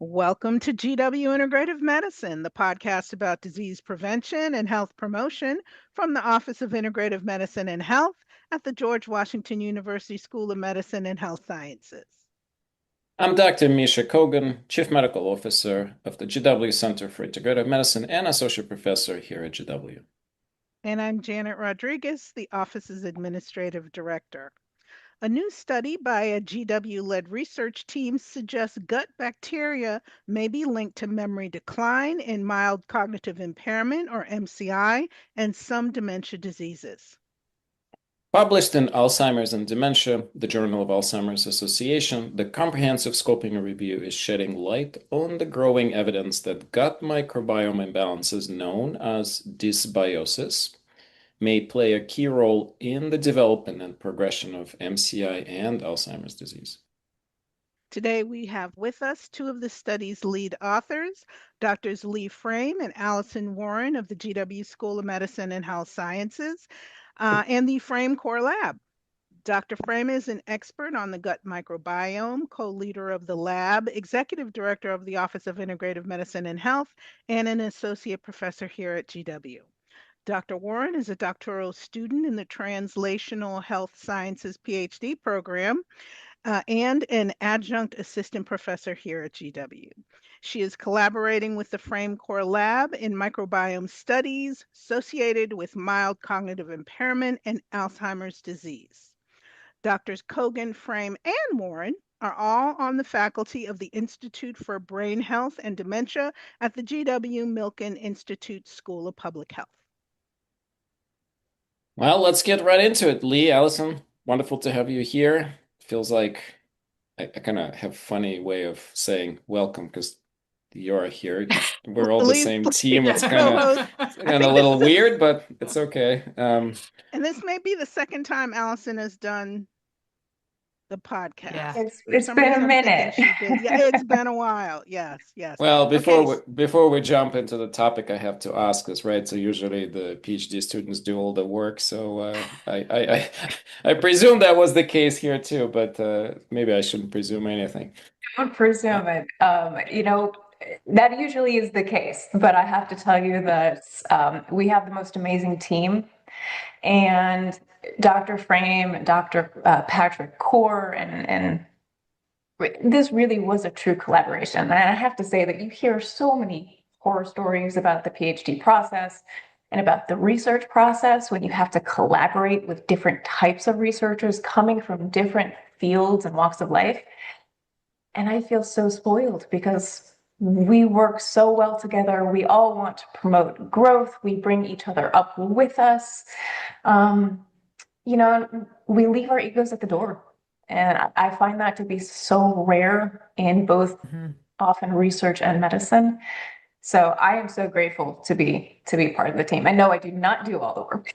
Welcome to GW Integrative Medicine, the podcast about disease prevention and health promotion from the Office of Integrative Medicine and Health at the George Washington University School of Medicine and Health Sciences. I'm Dr. Misha Kogan, Chief Medical Officer of the GW Center for Integrative Medicine and Associate Professor here at GW. And I'm Janet Rodriguez, the office's Administrative Director. A new study by a GW-led research team suggests gut bacteria may be linked to memory decline in mild cognitive impairment, or MCI, and some dementia diseases. Published in Alzheimer's and Dementia, the Journal of Alzheimer's Association, the comprehensive scoping review is shedding light on the growing evidence that gut microbiome imbalances known as dysbiosis may play a key role in the development and progression of MCI and Alzheimer's disease. Today, we have with us two of the study's lead authors, Drs. Leigh Frame and Alison Warren of the GW School of Medicine and Health Sciences, and the Frame-Corr Lab. Dr. Frame is an expert on the gut microbiome, co-leader of the lab, executive director of the Office of Integrative Medicine and Health, and an associate professor here at GW. Dr. Warren is a doctoral student in the Translational Health Sciences PhD program and an adjunct assistant professor here at GW. She is collaborating with the Frame-Corr Lab in microbiome studies associated with mild cognitive impairment and Alzheimer's disease. Doctors Kogan, Frame, and Warren are all on the faculty of the Institute for Brain Health and Dementia at the GW Milken Institute School of Public Health. Well, let's get right into it. Leigh, Alison, wonderful to have you here. Feels like I kind of have a funny way of saying welcome because you're here. We're all the same team. It's kind of a little weird, but it's okay. And this may be the second time Alison has done the podcast. Yeah. It's been a minute. Yeah, it's been a while. Yes. Well, before we jump into the topic, I have to ask this, right? So usually the PhD students do all the work. So I presume that was the case here too, but maybe I shouldn't presume anything. Don't presume it. That usually is the case, but I have to tell you that we have the most amazing team, and Dr. Frame, Dr. Patrick Corr, and this really was a true collaboration. And I have to say that you hear so many horror stories about the PhD process and about the research process when you have to collaborate with different types of researchers coming from different fields and walks of life. And I feel so spoiled because we work so well together. We all want to promote growth. We bring each other up with us. We leave our egos at the door. And I find that to be so rare in both often research and medicine. So I am so grateful to be part of the team. And no, I do not do all the work.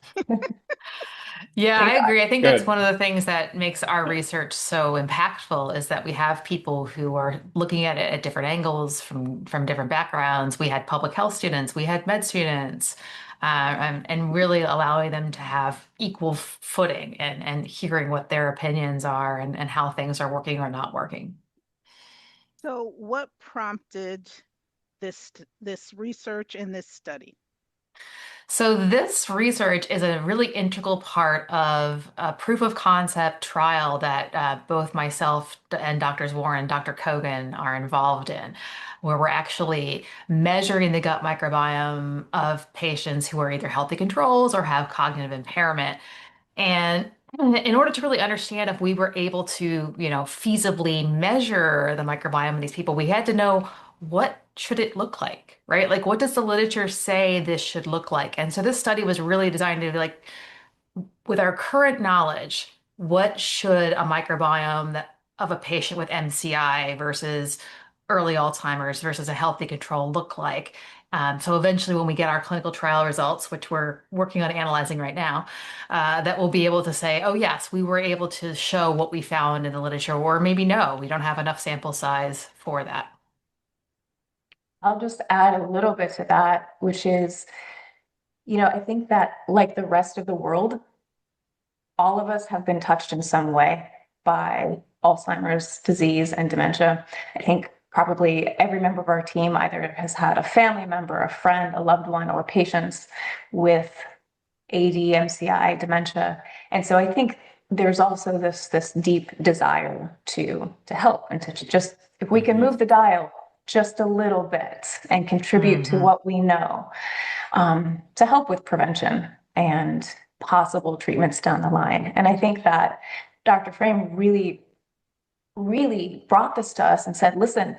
Yeah, I agree. I think that's one of the things that makes our research so impactful is that we have people who are looking at it at different angles from different backgrounds. We had public health students, we had med students, and really allowing them to have equal footing and hearing what their opinions are and how things are working or not working. So what prompted this research and this study? So this research is a really integral part of a proof of concept trial that both myself and Drs. Warren and Dr. Kogan are involved in, where we're actually measuring the gut microbiome of patients who are either healthy controls or have cognitive impairment. And in order to really understand if we were able to, feasibly measure the microbiome of these people, we had to know what should it look like, right? Like, what does the literature say this should look like? And so this study was really designed to be like, with our current knowledge, what should a microbiome of a patient with MCI versus early Alzheimer's versus a healthy control look like? So eventually when we get our clinical trial results, which we're working on analyzing right now, that we'll be able to say, oh yes, we were able to show what we found in the literature, or maybe no, we don't have enough sample size for that. I'll just add a little bit to that, which is, I think that like the rest of the world, all of us have been touched in some way by Alzheimer's disease and dementia. I think probably every member of our team either has had a family member, a friend, a loved one, or patients with AD, MCI, dementia. And so I think there's also this deep desire to help and to just, if we can move the dial just a little bit and contribute to what we know, to help with prevention and possible treatments down the line. And I think that Dr. Frame really brought this to us and said, listen,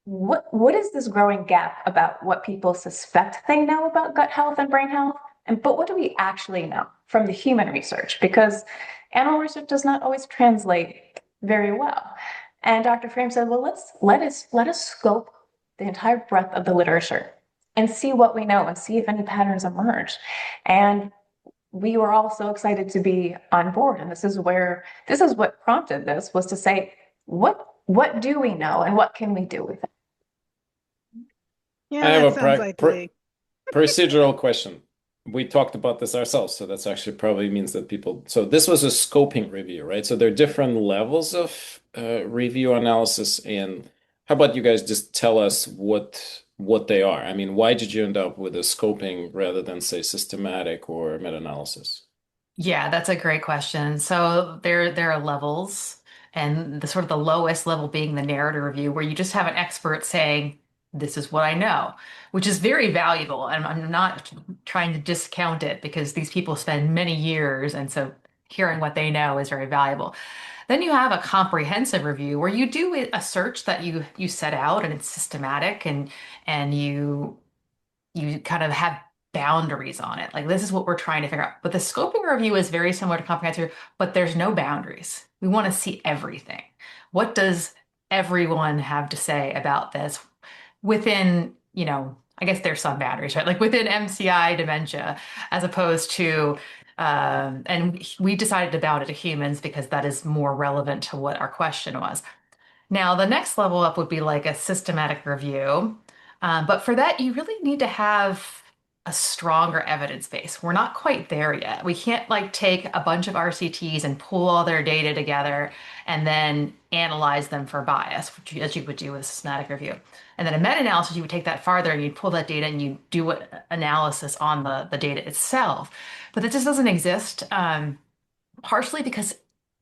what is this growing gap about what people suspect they know about gut health and brain health? But what do we actually know from the human research? Because animal research does not always translate very well. And Dr. Frame said, well, let us scope the entire breadth of the literature and see what we know and see if any patterns emerge. And we were all so excited to be on board. And this is what prompted this, was to say, what do we know and what can we do with it? Yeah, I have that a sounds like Leigh. procedural question. We talked about this ourselves, so that's actually probably means that people. So this was a scoping review, right? So there are different levels of review analysis. And how about you guys just tell us what they are? I mean, why did you end up with a scoping rather than, say, systematic or meta-analysis? Yeah, that's a great question. So there are levels, and the sort of the lowest level being the narrative review, where you just have an expert saying, "This is what I know," which is very valuable. And I'm not trying to discount it, because these people spend many years, and so hearing what they know is very valuable. Then you have a comprehensive review where you do a search that you set out, and it's systematic, and you kind of have boundaries on it. Like, this is what we're trying to figure out. But the scoping review is very similar to comprehensive, but there's no boundaries. We want to see everything. What does everyone have to say about this within, I guess there's some boundaries, right? Like within MCI dementia, as opposed to, and we decided to bound it to humans because that is more relevant to what our question was. Now, the next level up would be like a systematic review. But for that, you really need to have a stronger evidence base. We're not quite there yet. We can't like take a bunch of RCTs and pull all their data together and then analyze them for bias, as you would do with a systematic review. And then a meta-analysis, you would take that farther and you'd pull that data and you do an analysis on the data itself. But that just doesn't exist, partially because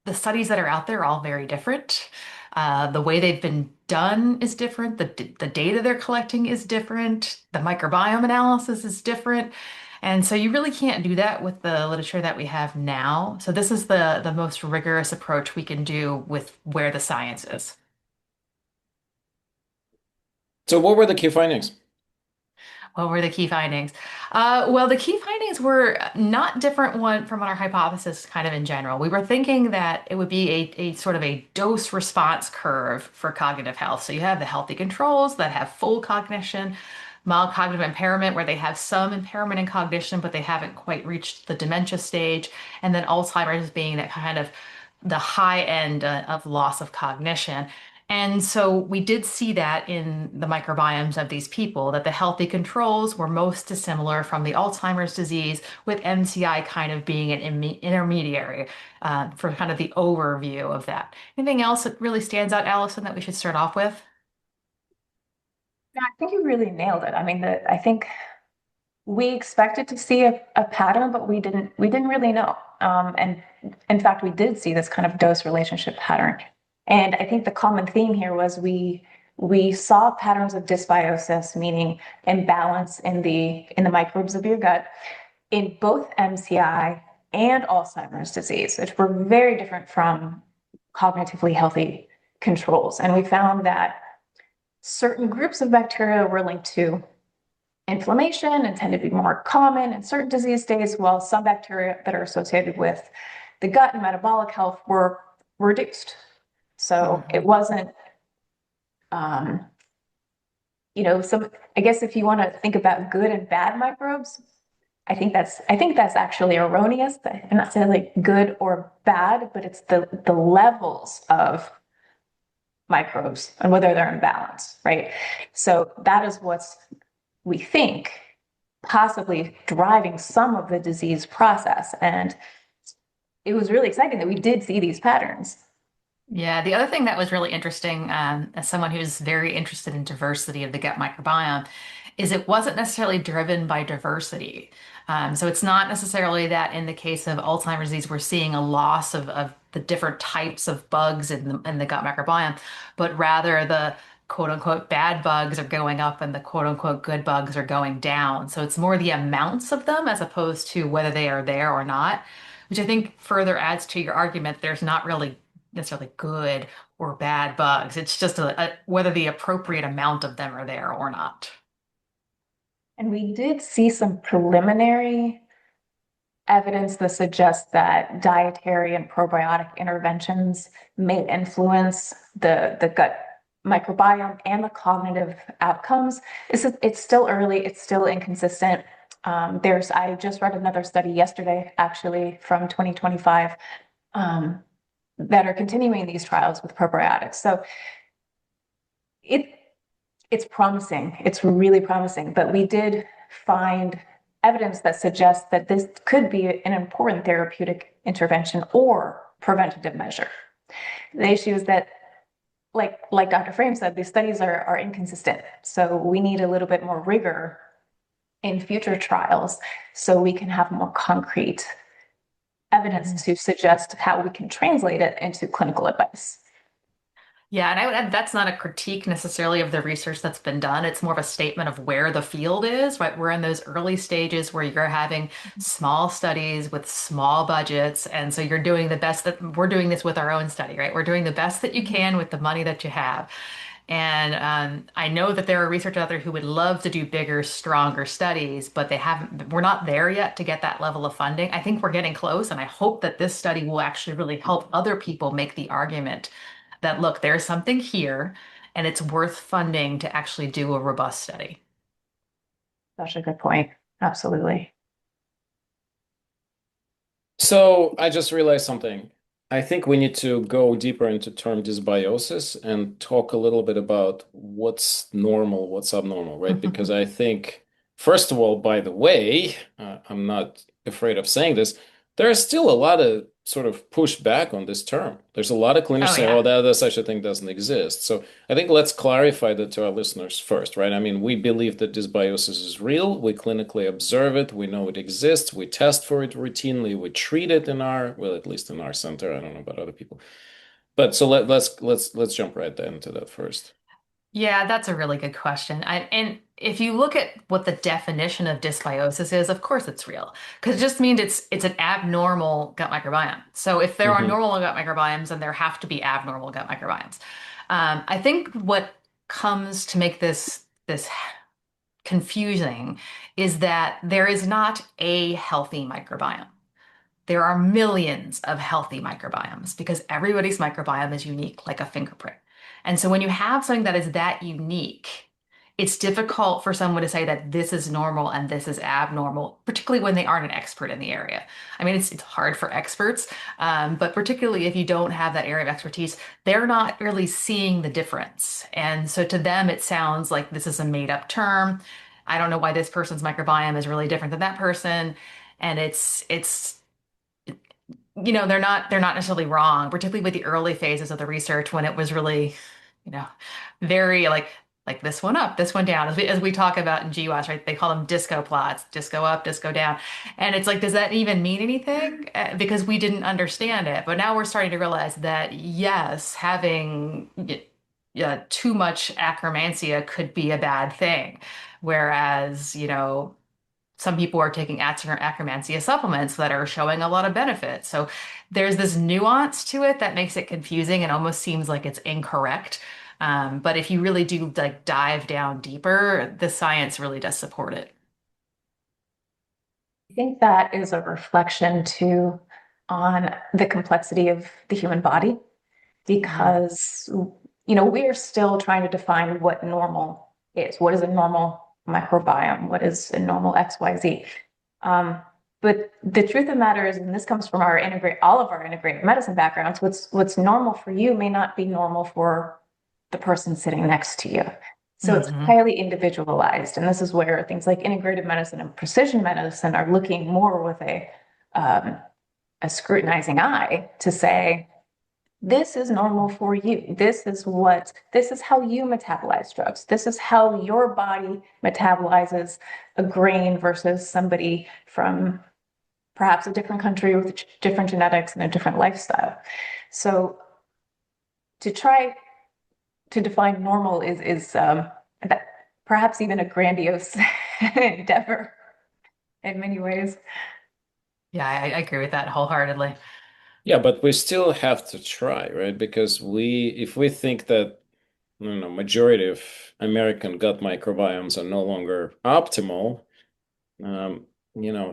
the studies that are out there are all very different. The way they've been done is different. The data they're collecting is different. The microbiome analysis is different. And so you really can't do that with the literature that we have now. So this is the most rigorous approach we can do with where the science is. So what were the key findings? What were the key findings? Well, the key findings were not different from our hypothesis kind of in general. We were thinking that it would be a sort of a dose response curve for cognitive health. So you have the healthy controls that have full cognition, mild cognitive impairment where they have some impairment in cognition, but they haven't quite reached the dementia stage. And then Alzheimer's being that kind of the high end of loss of cognition. And so we did see that in the microbiomes of these people, that the healthy controls were most dissimilar from the Alzheimer's disease, with MCI kind of being an intermediary for kind of the overview of that. Anything else that really stands out, Alison, that we should start off with? Yeah, I think you really nailed it. I mean, I think we expected to see a pattern, but we didn't really know. And in fact, we did see this kind of dose relationship pattern. And I think the common theme here was we saw patterns of dysbiosis, meaning imbalance in the microbes of your gut, in both MCI and Alzheimer's disease, which were very different from cognitively healthy controls. And we found that certain groups of bacteria were linked to inflammation and tended to be more common in certain disease states, while some bacteria that are associated with the gut and metabolic health were reduced. So it wasn't, I guess if you want to think about good and bad microbes, I think that's actually erroneous. I'm not saying like good or bad, but it's the levels of microbes and whether they're in balance, right? So that is what's, we think, possibly driving some of the disease process. And it was really exciting that we did see these patterns. Yeah, the other thing that was really interesting, as someone who's very interested in diversity of the gut microbiome, is it wasn't necessarily driven by diversity. So it's not necessarily that in the case of Alzheimer's disease, we're seeing a loss of the different types of bugs in the gut microbiome, but rather the quote unquote bad bugs are going up and the quote unquote good bugs are going down. So it's more the amounts of them as opposed to whether they are there or not, which I think further adds to your argument. There's not really necessarily good or bad bugs. It's just whether the appropriate amount of them are there or not. And we did see some preliminary evidence that suggests that dietary and probiotic interventions may influence the gut microbiome and the cognitive outcomes. It's still early, it's still inconsistent. I just read another study yesterday, actually, from 2025, that are continuing these trials with probiotics. So it's promising. It's really promising. But we did find evidence that suggests that this could be an important therapeutic intervention or preventative measure. The issue is that, like Dr. Frame said, these studies are inconsistent. So we need a little bit more rigor in future trials so we can have more concrete evidence to suggest how we can translate it into clinical advice. Yeah, and I would add that's not a critique necessarily of the research that's been done. It's more of a statement of where the field is, right? We're in those early stages where you're having small studies with small budgets. And so you're doing the best that we're doing this with our own study, right? We're doing the best that you can with the money that you have. And I know that there are researchers out there who would love to do bigger, stronger studies, but we're not there yet to get that level of funding. I think we're getting close, and I hope that this study will actually really help other people make the argument that, look, there's something here, and it's worth funding to actually do a robust study. Such a good point. Absolutely. So I just realized something. I think we need to go deeper into term dysbiosis and talk a little bit about what's normal, what's abnormal, right? Because I think, first of all, by the way, I'm not afraid of saying this, there's still a lot of sort of pushback on this term. There's a lot of clinicians Oh, saying, oh, yeah. that such a thing doesn't exist. So I think let's clarify that to our listeners first, right? I mean, we believe that dysbiosis is real. We clinically observe it. We know it exists. We test for it routinely. We treat it in well, at least in our center. I don't know about other people. But so let's jump right into that first. Yeah, that's a really good question. And if you look at what the definition of dysbiosis is, of course it's real, because it just means it's an abnormal gut microbiome. So if there are Hmm. normal gut microbiomes, then there have to be abnormal gut microbiomes. I think what comes to make this confusing is that there is not a healthy microbiome. There are millions of healthy microbiomes because everybody's microbiome is unique, like a fingerprint. And so when you have something that is that unique, it's difficult for someone to say that this is normal and this is abnormal, particularly when they aren't an expert in the area. I mean, it's hard for experts, but particularly if you don't have that area of expertise, they're not really seeing the difference. And so to them, it sounds like this is a made up term. I don't know why this person's microbiome is really different than that person. And it's they're not necessarily wrong, particularly with the early phases of the research when it was really, you know, very like this one up, this one down, as we talk about in GWAS, right? They call them disco plots, disco up, disco down. And it's like, does that even mean anything? Because we didn't understand it. But now we're starting to realize that yes, having too much akkermansia could be a bad thing. Whereas, some people are taking Akkermansia supplements that are showing a lot of benefit. So there's this nuance to it that makes it confusing and almost seems like it's incorrect. But if you really do like dive down deeper, the science really does support it. I think that is a reflection too on the complexity of the human body because we are still trying to define what normal is. What is a normal microbiome? What is a normal XYZ? But the truth of the matter is, and this comes from all of our integrative medicine backgrounds, what's normal for you may not be normal for the person sitting next to you. So it's Hmm. highly individualized. And this is where things like integrative medicine and precision medicine are looking more with a scrutinizing eye to say, this is normal for you. This is how you metabolize drugs. This is how your body metabolizes a grain versus somebody from perhaps a different country with different genetics and a different lifestyle. So to try to define normal is perhaps even a grandiose endeavor in many ways. Yeah, I agree with that wholeheartedly. Yeah, but we still have to try, right? Because if we think that, I don't know, majority of American gut microbiomes are no longer optimal, um,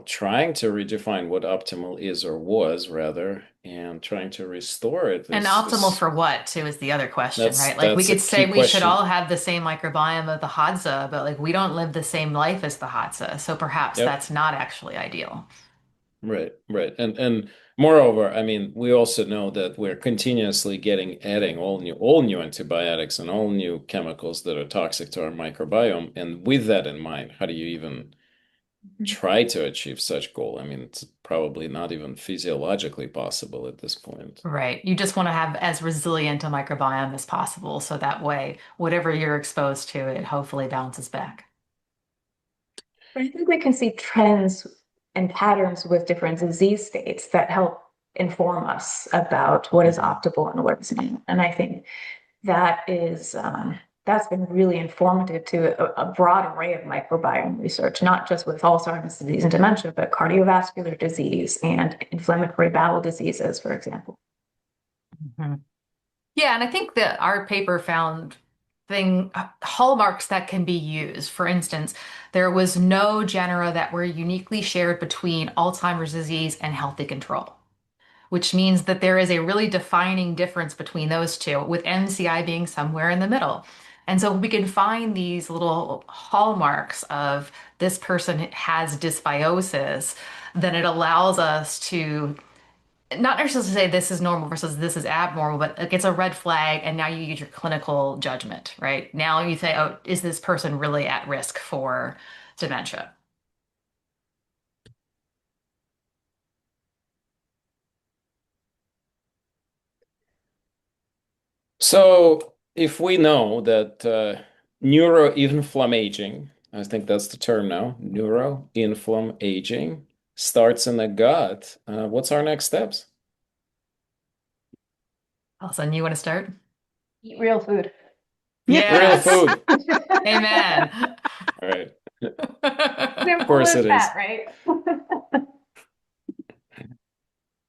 trying to redefine what optimal is or was rather, and trying to restore it And is, optimal is for what, too, is the other question, that's right? Like we that's a could say key we should question. all have the same microbiome of the Hadza, but like we don't live the same life as the Hadza. So perhaps Yep. that's not actually ideal. Right, right. And moreover, I mean, we also know that we're continuously adding all new antibiotics and all new chemicals that are toxic to our microbiome. And with that in mind, how do you even try to achieve such goal? I mean, it's probably not even physiologically possible at this point. Right. You just want to have as resilient a microbiome as possible. So that way, whatever you're exposed to, it hopefully bounces back. But I think we can see trends and patterns with different disease states that help inform us about what is Mhm. optimal and what is not. And I think that is that's been really informative to a broad array of microbiome research, not just with Alzheimer's disease and dementia, but cardiovascular disease and inflammatory bowel diseases, for example. Mhm. Yeah, and I think that our paper found hallmarks that can be used. For instance, there was no genera that were uniquely shared between Alzheimer's disease and healthy control, which means that there is a really defining difference between those two, with MCI being somewhere in the middle. And so we can find these little hallmarks of this person has dysbiosis, then it allows us to not necessarily say this is normal versus this is abnormal, but like it's a red flag, and now you use your clinical judgment, right? Now you say, oh, is this person really at risk for dementia? So if we know that neuroinflammaging, I think that's the term now, neuroinflammaging starts in the gut, what's our next steps? Alison, you want to start? Eat real food. Real Yes. food. Amen. All right. Of Simple course as it that, is. right?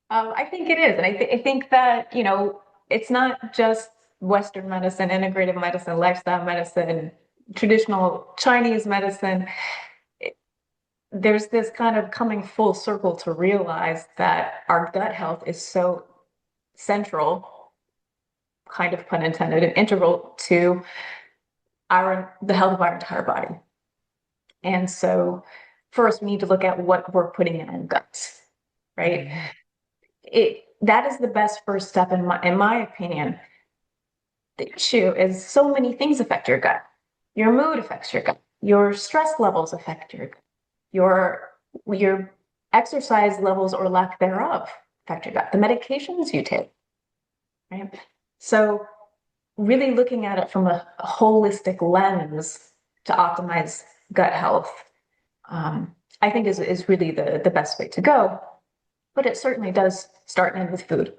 I think it is. And I think that, it's not just Western medicine, integrative medicine, lifestyle medicine, traditional Chinese medicine. It- there's this kind of coming full circle to realize that our gut health is so central, kind of pun intended, and integral to the health of our entire body. And so first we need to look at what we're putting in our guts, right? Mhm. That is the best first step in my opinion. The issue is so many things affect your gut. Your mood affects your gut. Your stress levels affect your gut. Your exercise levels or lack thereof affect your gut. The medications you take, right? So really looking at it from a holistic lens to optimize gut health, I think is really the best way to go. But it certainly does start and end with food.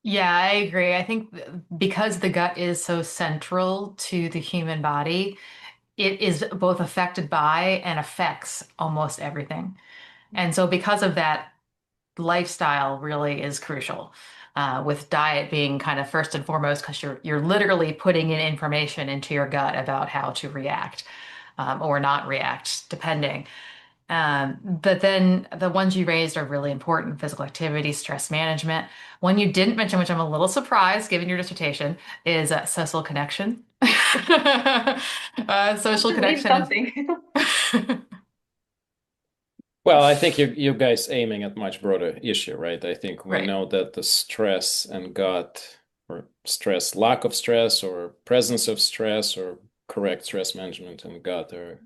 Yeah, I agree. I think because the gut is so central to the human body, it is both affected by and affects almost everything. And so because of that, lifestyle really is crucial. With diet being kind of first and foremost, because you're literally putting in information into your gut about how to react or not react, depending. But then the ones you raised are really important: physical activity, stress management. One you didn't mention, which I'm a little surprised given your dissertation, is social connection. Social To leave connection is. something. Well, I think you guys aiming at much broader issue, right? I think we Right. know that the stress and gut or stress, lack of stress or presence of stress or correct stress management and gut are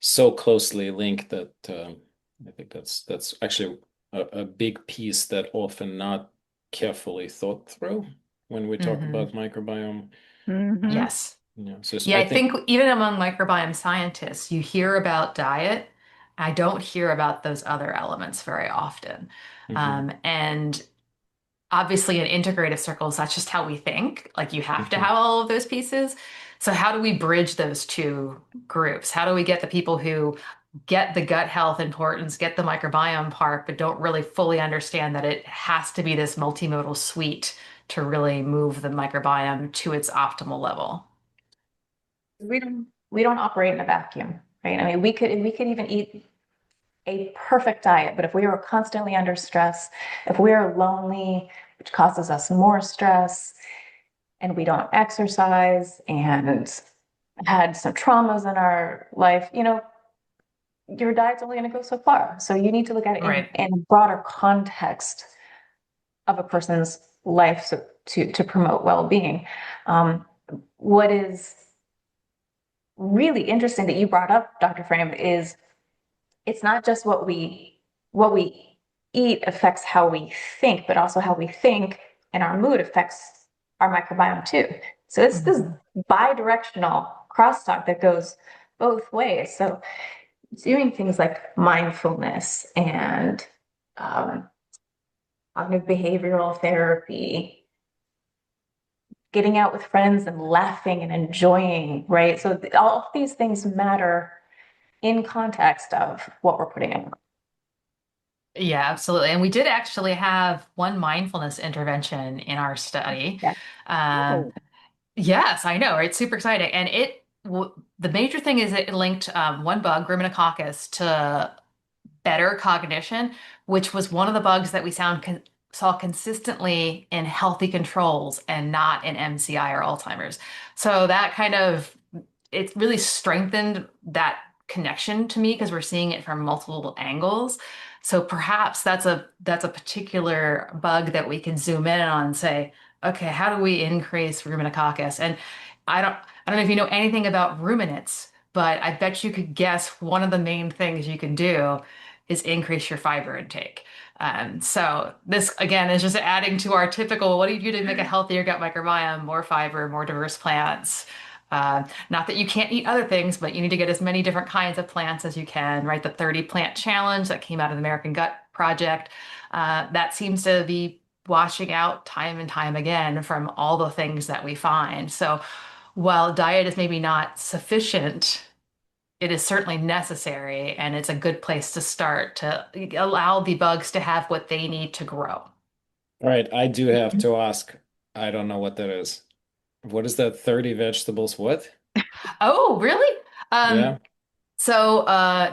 so closely linked that I think that's actually a big piece that often not carefully thought through when we talk Hmm. about microbiome. Yes. So Yeah, I I think, think even among microbiome scientists, you hear about diet. I don't hear about those other elements very often. mhm, And obviously in integrative circles, that's just how we think. Like you have to mhm. have all of those pieces. So how do we bridge those two groups? How do we get the people who get the gut health importance, get the microbiome part, but don't really fully understand that it has to be this multimodal suite to really move the microbiome to its optimal level? We don't operate in a vacuum, right? I mean, we could even eat a perfect diet, but if we were constantly under stress, if we are lonely, which causes us more stress, and we don't exercise and had some traumas in our life, your diet's only going to go so far. So you need to look at it in, Right. in a broader context of a person's life, so to promote well-being. Um, what is really interesting that you brought up, Dr. Frame, is it's not just what we eat affects how we think, but also how we think and our mood affects our microbiome too. So it's this Mhm. bi-directional crosstalk that goes both ways. So doing things like mindfulness and um, cognitive behavioral therapy, getting out with friends and laughing and enjoying, right? So all of these things matter in context of what we're putting in. Yeah, absolutely. And we did actually have one mindfulness intervention in our study. Yeah. Um, Oh, yes, I know, right? Super exciting. And the major thing is it linked one bug, Griminococcus, to better cognition, which was one of the bugs that we saw consistently in healthy controls and not in MCI or Alzheimer's. So that kind of it really strengthened that connection to me because we're seeing it from multiple angles. So perhaps that's a particular bug that we can zoom in on and say, okay, how do we increase ruminococcus? And I don't know if you know anything about ruminants, but I bet you could guess one of the main things you can do is increase your fiber intake. So this again is just adding to our typical, what do you do to make a healthier gut microbiome? More fiber, more diverse plants. Not that you can't eat other things, but you need to get as many different kinds of plants as you can, right? The 30 plant challenge that came out of the American Gut Project, that seems to be washing out time and time again from all the things that we find. So while diet is maybe not sufficient, it is certainly necessary, and it's a good place to start to allow the bugs to have what they need to grow. All right, I do have to ask, I don't know what that is. What is that 30 vegetables? What? Oh, really? Um, Yeah.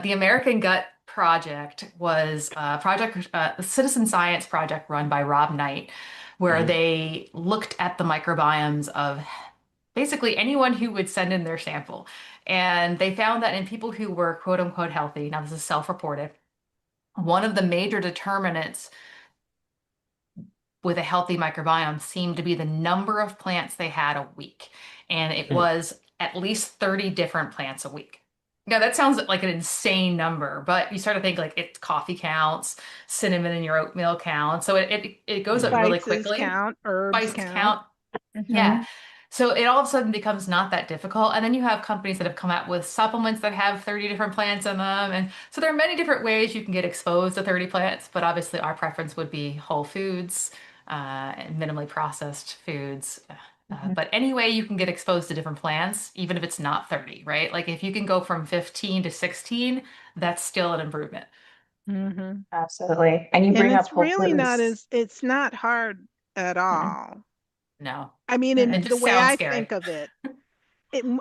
the American Gut Project was a citizen science project run by Rob Knight, where Hmm. they looked at the microbiomes of basically anyone who would send in their sample. And they found that in people who were quote unquote healthy, now this is self-reported, one of the major determinants with a healthy microbiome seemed to be the number of plants they had a week. And it Hmm. was at least 30 different plants a week. Now that sounds like an insane number, but you start to think like it's coffee counts, cinnamon in your oatmeal counts. So it goes up Hmm. really spices quickly. count, herbs Spice count. count. Yeah. Mhm. So it all of a sudden becomes not that difficult. And then you have companies that have come out with supplements that have 30 different plants in them. And so there are many different ways you can get exposed to 30 plants, but obviously our preference would be whole foods, and minimally processed foods. Mhm. But any way you can get exposed to different plants, even if it's not 30, right? Like if you can go from 15 to 16, that's still an improvement. Hmm. Absolutely. And you And bring up it's Whole really not Foods. as, it's not hard at Mm-mm. all. No. I mean, in It the just way sounds I scary. think of it,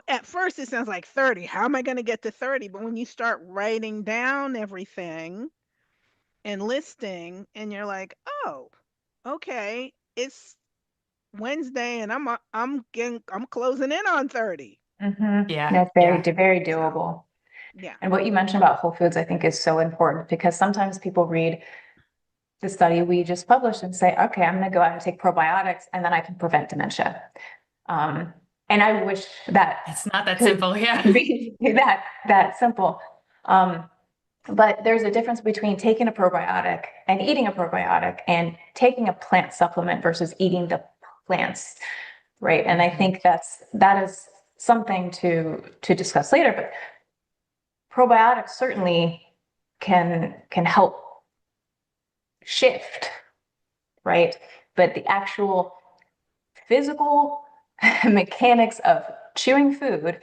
at first it sounds like 30. How am I going to get to 30? But when you start writing down everything and listing, and you're like, oh, okay, it's Wednesday, and I'm closing in on 30. Yeah. That's Yeah. very So doable. yeah. And what you mentioned about Whole Foods, I think, is so important because sometimes people read the study we just published and say, okay, I'm going to go out and take probiotics and then I can prevent dementia. Um, and I wish that It's not that could simple. Yeah. be that simple. Um, But there's a difference between taking a probiotic and eating a probiotic and taking a plant supplement versus eating the plants, right? And I think that is something to discuss later. But probiotics certainly can help shift, right? But the actual physical mechanics of chewing food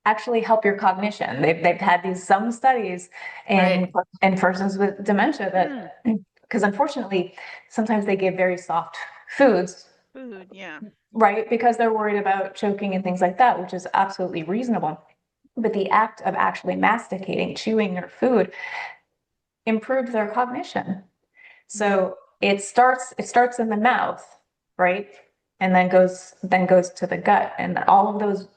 actually help your cognition. They've had some studies in persons with dementia that, because unfortunately, sometimes they give very soft foods. Food, yeah. Right, because they're worried about choking and things like that, which is absolutely reasonable. But the act of actually masticating, chewing their food, improves their cognition. So it starts in the mouth, right? And then goes to the gut. And all of those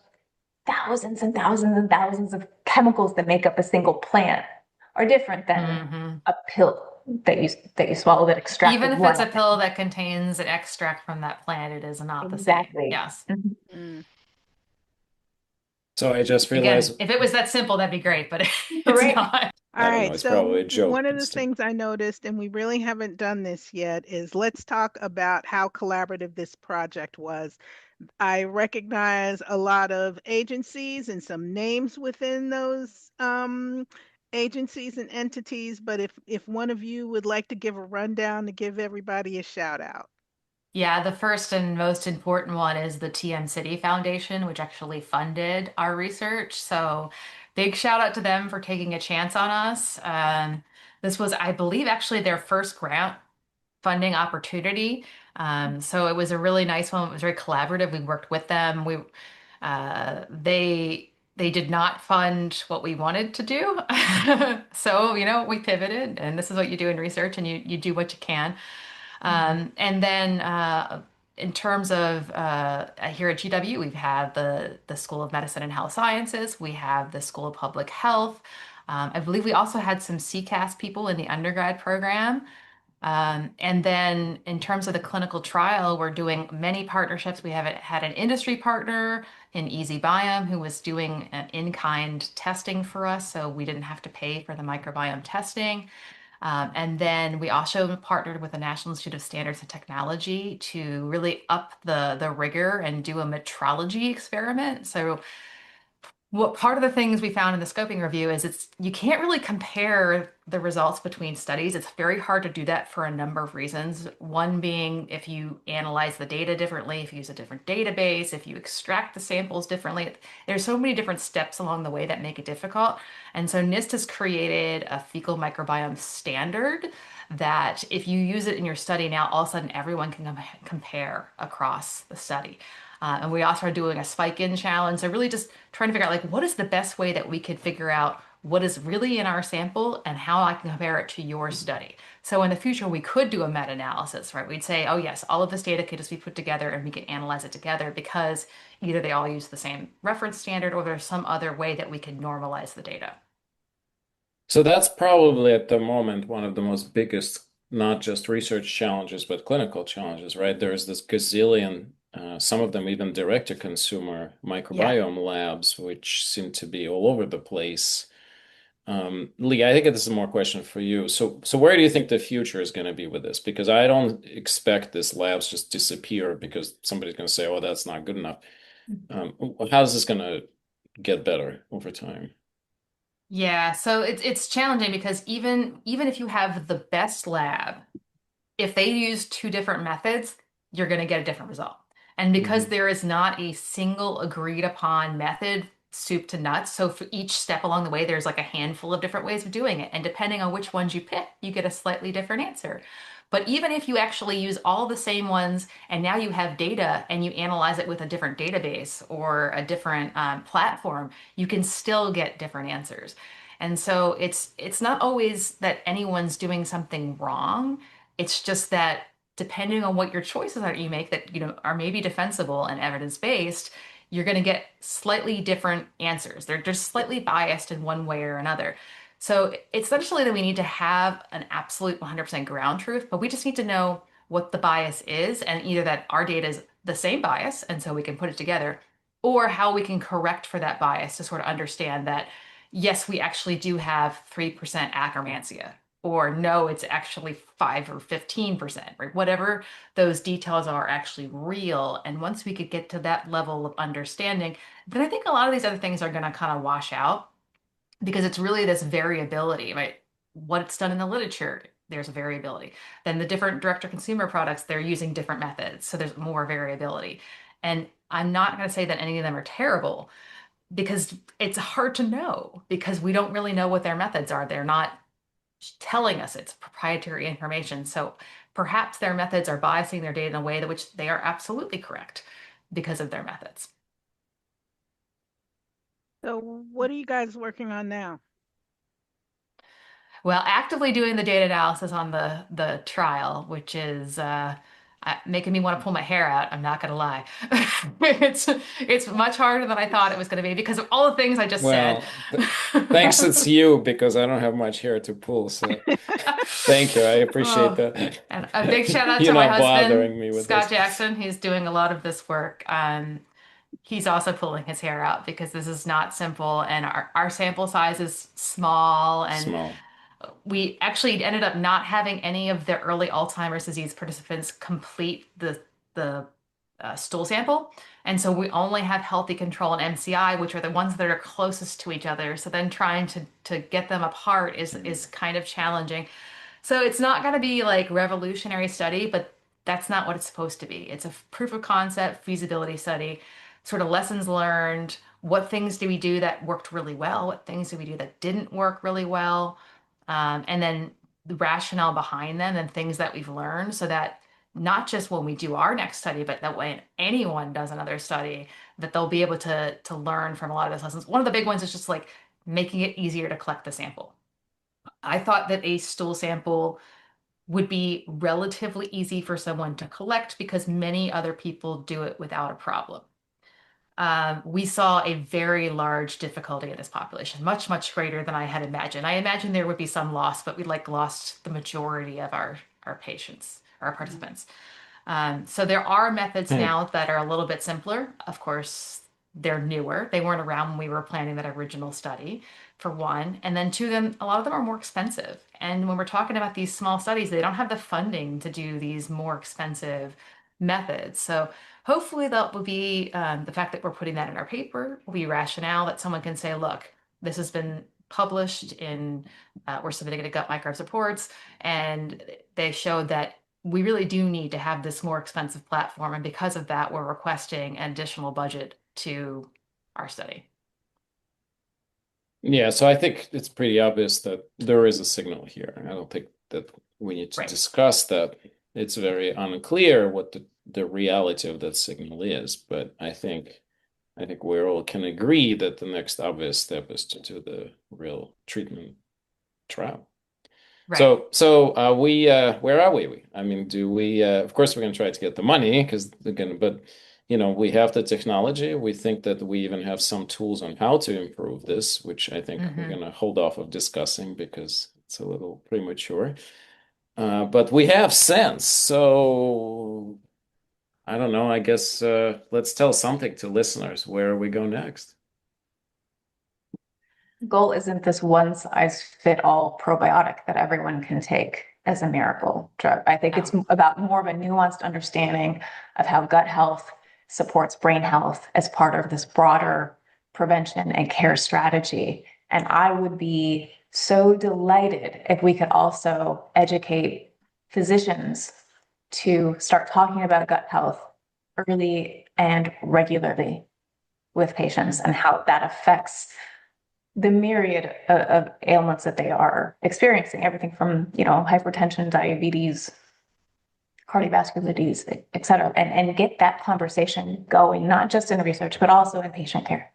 thousands and thousands and thousands of chemicals that make up a single plant are different than a pill that you swallow that extracts. Even if it's a pill that contains an extract from that plant, it is not the same. Yes. So I just realized, again, if it was that simple, that'd be great, but it's not. All right, it's so probably a joke, one of but the still. things I noticed, and we really haven't done this yet, is let's talk about how collaborative this project was. I recognize a lot of agencies and some names within those agencies and entities, but if one of you would like to give a rundown to give everybody a shout out. Yeah, the first and most important one is the TM City Foundation, which actually funded our research. So big shout out to them for taking a chance on us. This was, I believe, actually their first grant funding opportunity. So it was a really nice one. It was very collaborative. We worked with them. They did not fund what we wanted to do. So, we pivoted, and this is what you do in research, and you do what you can. And then in terms of here at GW, we've had the School of Medicine and Health Sciences. We have the School of Public Health. I believe we also had some CCAS people in the undergrad program. And then in terms of the clinical trial, we're doing many partnerships. We have had an industry partner in EasyBiome who was doing an in-kind testing for us, so we didn't have to pay for the microbiome testing. And then we also partnered with the National Institute of Standards and Technology to really up the rigor and do a metrology experiment. So what part of the things we found in the scoping review is you can't really compare the results between studies. It's very hard to do that for a number of reasons. One being if you analyze the data differently, if you use a different database, if you extract the samples differently. There's so many different steps along the way that make it difficult. And so NIST has created a fecal microbiome standard that if you use it in your study now, all of a sudden everyone can compare across the study. And we also are doing a spike in challenge. So really just trying to figure out like what is the best way that we could figure out what is really in our sample and how I can compare it to your study. So in the future, we could do a meta-analysis, right? We'd say, oh yes, all of this data could just be put together and we can analyze it together because either they all use the same reference standard or there's some other way that we can normalize the data. So that's probably at the moment one of the most biggest, not just research challenges, but clinical challenges, right? There's this gazillion, some of them even direct-to-consumer microbiome labs, which seem to be all over the place. Leigh, I think this is a more question for you. So where do you think the future is going to be with this? Because I don't expect this labs just disappear because somebody's going to say, oh, that's not good enough. How is this going to get better over time? Yeah, so it's challenging because even if you have the best lab, if they use two different methods, you're going to get a different result. And because there is not a single agreed upon method, soup to nuts, so for each step along the way, there's like a handful of different ways of doing it. And depending on which ones you pick, you get a slightly different answer. But even if you actually use all the same ones and now you have data and you analyze it with a different database or a different platform, you can still get different answers. And so it's not always that anyone's doing something wrong. It's just that depending on what your choices are you make that are maybe defensible and evidence-based, you're going to get slightly different answers. They're just slightly biased in one way or another. So it's essentially that we need to have an absolute 100% ground truth, but we just need to know what the bias is, and either that our data is the same bias, and so we can put it together, or how we can correct for that bias to sort of understand that yes, we actually do have 3% akkermansia, or no, it's actually 5 or 15%, right? Whatever those details are actually real. And once we could get to that level of understanding, then I think a lot of these other things are going to kind of wash out because it's really this variability, right? What's done in the literature, there's a variability. Then the different direct-to-consumer products, they're using different methods, so there's more variability. And I'm not going to say that any of them are terrible because it's hard to know because we don't really know what their methods are. They're not telling us, it's proprietary information. So perhaps their methods are biasing their data in a way that which they are absolutely correct because of their methods. So what are you guys working on now? Well, actively doing the data analysis on the trial, which is making me want to pull my hair out. I'm not going to lie. It's much harder than I thought it was going to be because of all the things I just said. Well, thanks it's you because I don't have much hair to pull. So thank you. I appreciate Oh, that. and a big shout out You're to my not husband, bothering me with Scott this. Jackson. He's doing a lot of this work. He's also pulling his hair out because this is not simple, and our sample size is small, and Small. we actually ended up not having any of the early Alzheimer's disease participants complete the stool sample. And so we only have healthy control and MCI, which are the ones that are closest to each other. So then trying to get them apart is kind of challenging. So it's not going to be like revolutionary study, but that's not what it's supposed to be. It's a proof of concept feasibility study, sort of lessons learned. What things do we do that worked really well? What things do we do that didn't work really well? And then the rationale behind them and things that we've learned so that not just when we do our next study, but that when anyone does another study, that they'll be able to learn from a lot of those lessons. One of the big ones is just like making it easier to collect the sample. I thought that a stool sample would be relatively easy for someone to collect because many other people do it without a problem. We saw a very large difficulty in this population, much, much greater than I had imagined. I imagined there would be some loss, but we like lost the majority of our patients, our participants. So there are methods Hmm. now that are a little bit simpler. Of course, they're newer. They weren't around when we were planning that original study, for one. And then two, them a lot of them are more expensive. And when we're talking about these small studies, they don't have the funding to do these more expensive methods. So hopefully that will be the fact that we're putting that in our paper will be rationale that someone can say, look, this has been published in, we're submitting it to Gut Microbes Reports, and they showed that we really do need to have this more expensive platform. And because of that, we're requesting an additional budget to our study. Yeah, so I think it's pretty obvious that there is a signal here. I don't think that we need to Right. discuss that. It's very unclear what the reality of that signal is, but I think we all can agree that the next obvious step is to do the real treatment trial. Right. So we where are we? I mean, do we of course we're going to try to get the money because again, but we have the technology. We think that we even have some tools on how to improve this, which I think we're going to hold off of discussing because it's a little premature. But we have sense. So I don't know. I guess let's tell something to listeners. Where we go next? The goal isn't this one size fit all probiotic that everyone can take as a miracle drug. I think it's about more of a nuanced understanding of how gut health supports brain health as part of this broader prevention and care strategy. And I would be so delighted if we could also educate physicians to start talking about gut health early and regularly with patients and how that affects the myriad of ailments that they are experiencing, everything from, hypertension, diabetes, cardiovascular disease, et cetera, and get that conversation going, not just in research, but also in patient care.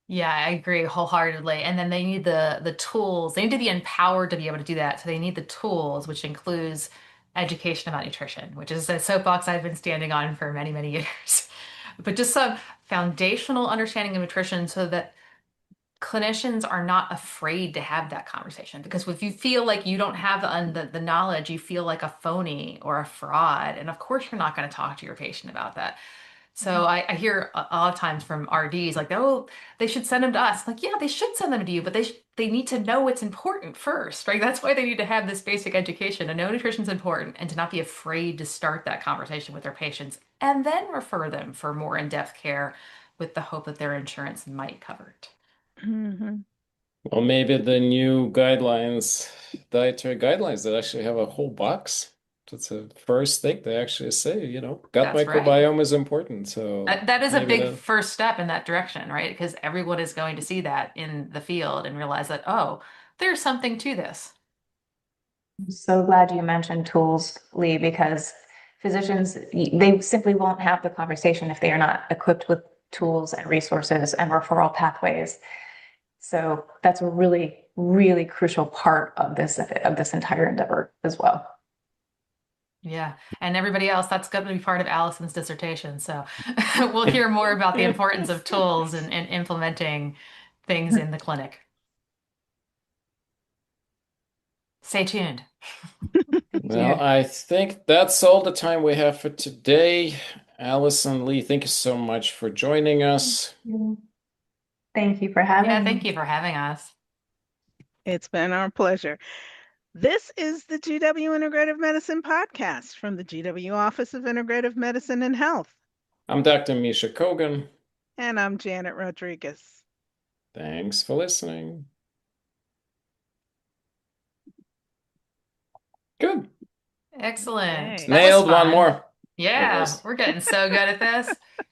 Yeah, I agree wholeheartedly. And then they need the tools. They need to be empowered to be able to do that. So they need the tools, which includes education about nutrition, which is a soapbox I've been standing on for many, many years. But just some foundational understanding of nutrition so that clinicians are not afraid to have that conversation. Because if you feel like you don't have the knowledge, you feel like a phony or a fraud. And of course, you're not going to talk to your patient about that. So I hear a lot of times from RDs like, oh, they should send them to us. Like, yeah, they should send them to you, but they need to know it's important first, right? That's why they need to have this basic education to know nutrition's important and to not be afraid to start that conversation with their patients and then refer them for more in-depth care with the hope that their insurance might cover it. Mhm. Well, maybe the new guidelines, dietary guidelines that actually have a whole box. That's a first thing they actually say, gut That's right. microbiome is important. So That is a maybe big that. first step in that direction, right? Because everyone is going to see that in the field and realize that, oh, there's something to this. I'm so glad you mentioned tools, Leigh, because physicians, they simply won't have the conversation if they are not equipped with tools and resources and referral pathways. So that's a really, really crucial part of this entire endeavor as well. Yeah. And everybody else, that's going to be part of Allison's dissertation. So we'll hear more about the importance of tools and implementing things in the clinic. Stay tuned. Thank Well, you. I think that's all the time we have for today. Alison, Leigh, thank you so much for joining us. Thank you for Yeah, having thank me. you for having us. It's been our pleasure. This is the GW Integrative Medicine Podcast from the GW Office of Integrative Medicine and Health. I'm Dr. Misha Kogan. And I'm Janet Rodriguez. Thanks for listening. Good. Excellent. Yay. That was Nailed one fun. more. It Yeah, was. we're getting so good at this.